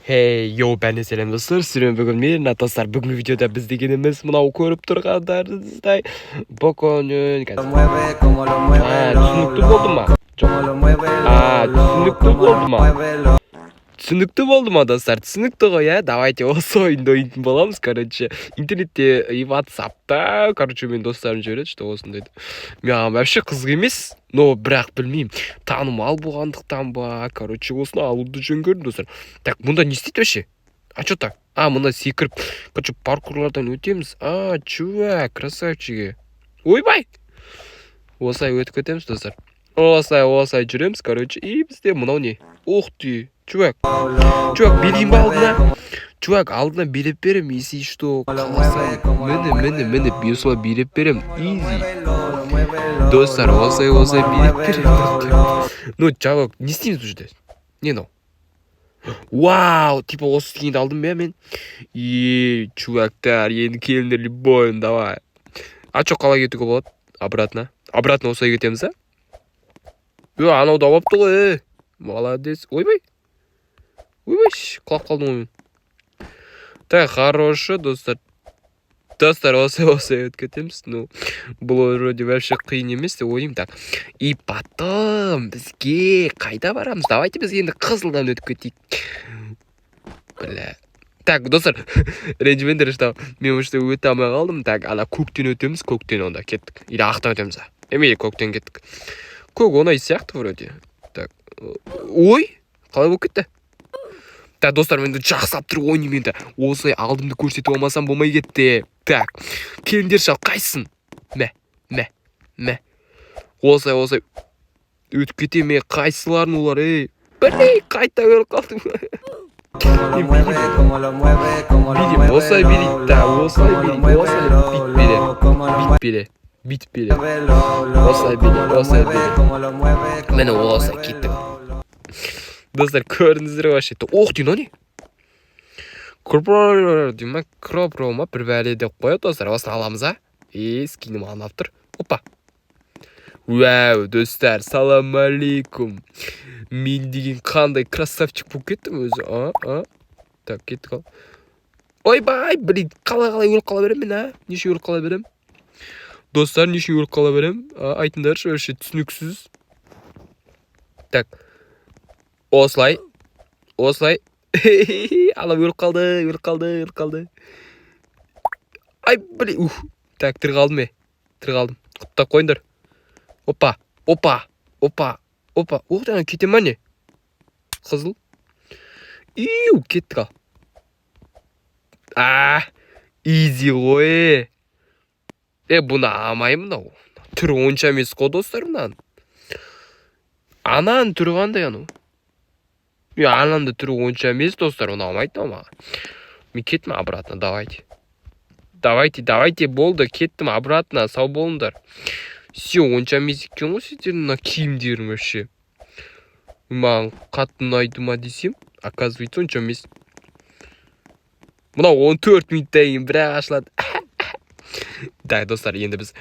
Hey, ben de selam dostlar. Sürüm bugün men dostlar. Bugungi videoda biz degenimiz mынау көрүп тургандарыңыздай Боконун. Түшүнүктүү болдума? Жок. Түшүнүктүү болдума? Түсінікті болды ма достар? Түсінікті ғой, иә? Давайте осы ойынды ойнайтын боламыз, короче. Интернетте и ватсапта, короче, мен достарым жібереді, что осындайды. Маған вообще қызық емес, но бірақ білмеймін. Танымал болғандықтан ба, короче, осыны алуды жөн көрдім, достар. Так, мұнда не істейді вообще? А что так? Мұнда секіріп, короче, паркурлардан өтеміз. Чувак, красавчиги. Ойбай! Осылай өтіп кетеміз, достар. Осылай жүреміз, короче, и бізде мынау не? Ух ты! Чувак, берейін ба алдына? Чувак, алдына беріп берем, если что, қаласай. Міне, осылай беріп берем. Изи. Достар, осылай беріп берем. Ну, чувак, не істейміз бұл жерде? Не мынау? Вау, типа осы стегенді алдым ба мен? Чувактар, енді келіңдер любойын, давай. Чо, қалай кетуге болады? Обратно осылай кетеміз, а? Анау да бапты ғой, молодец. Ойбай, құлап қалдым ғой мен. Так, хорошо, достар. Достар, осылай өтіп кетеміз. Ну, бұл вроде вообще қиын емес деп ойлаймын. Так, и потом бізге қайда барамыз? Давайте біз енді қызылдан өтіп кетейік. Бля. Так, достар, ренжімеңдер, что мен өшті өте алмай қалдым. Так, ана көктен өтеміз, көктен онда кеттік. Или ақтан өтеміз, емейлі көктен кеттік. Көк оңай сияқты вроде. Так, ой, қалай болып кетті? Так, достар, менді жақсап тұр ойнайым енді. Осылай алдымды көрсетіп алмасам болмай кетті. Так, келіңдер шал, қайсың? Мә. Осылай өтіп кете ме, қайсыларын олар, ей? Білей, қайта өліп қалдым. Осылай берейді, бит бере. Осылай бере. Мені осылай кеттім. Достар, көрдіңіздер вообще. Ох, дейін, не? Кропрома бір бәле деп қойып, достар, осыны аламыз, а? Скинім анап тұр. Опа. Вау, достар, салам алейкум. Мен деген қандай красавчик болып кеттім өзі, Так, кеттік ал. Ойбай, блин, қалай өліп қала берем мен, а? Неше өліп қала берем? Достар, неше өліп қала берем? Айтындаршы, вообще түсініксіз. Так, осылай. Алам өліп қалды. Ай, блин, Так, тір қалдым. Құттақ қойындар. Опа. Оқтан кетем ма не? Қызыл. Кеттік ал. Изи ғой. Бұны амайым мынау. Түрі онша емес қой, достар, мұнан. Анан түрі қандай ану? Ананды түрі онша емес, достар, оны алмайды ма? Мен кеттім обратно, давайте, болды, кеттім обратно, сау болыңдар. Все, онша емес екен ғой сіздердің мына киімдерің вообще. Маған қатты ұнайды ма десем, оказывается, онша емес. Мынау 14 минуттан кейін бірақ ашылады. Так, достар, енді біз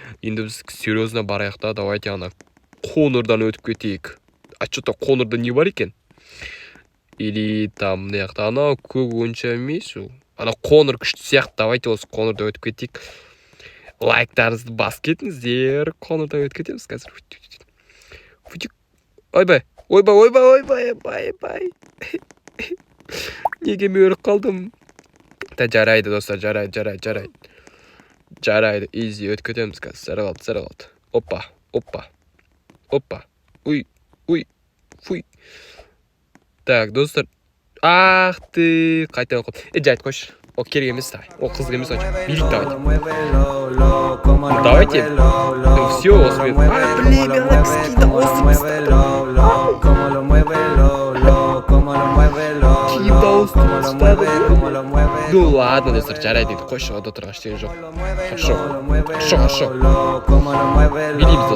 серьезно барайық та, давайте ана Конордан өтіп кетейік. Что-то Конорда не бар екен? Или там неяқта ана көк онша емес. Ана Конор күшті сияқты, давайте осы Конорда өтіп кетейік. Лайктарыңызды бас кетіңіздер. Конордан өтіп кетеміз қазір. Ойбай. Неге мен өліп қалдым? Жарайды, достар, жарайды. Изи, өтіп кетеміз қазір. Сары қалды. Опа. Уй. Фуй. Так, достар. Ах ты, қайта оқып. Жайт қойшы. Ол керек емес, давай. Ол қызық емес, билік давайте. Все, осымен. Блин, ана кісі Ну ладно, достар, жарайды, қойшы, ода тұрған ештеңе жоқ. Хорошо. Билейміз,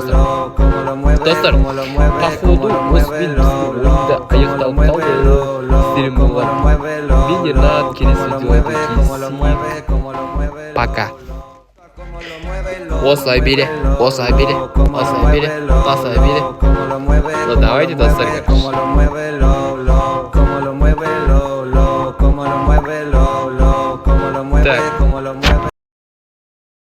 достар. Походу, осымен біздің ойында аяқталып қалды. Сіздерім болған. Мен Ернат, келесі видеода кездесейік. Пока. Осылай бере. Ну давайте, достар, короче. mueve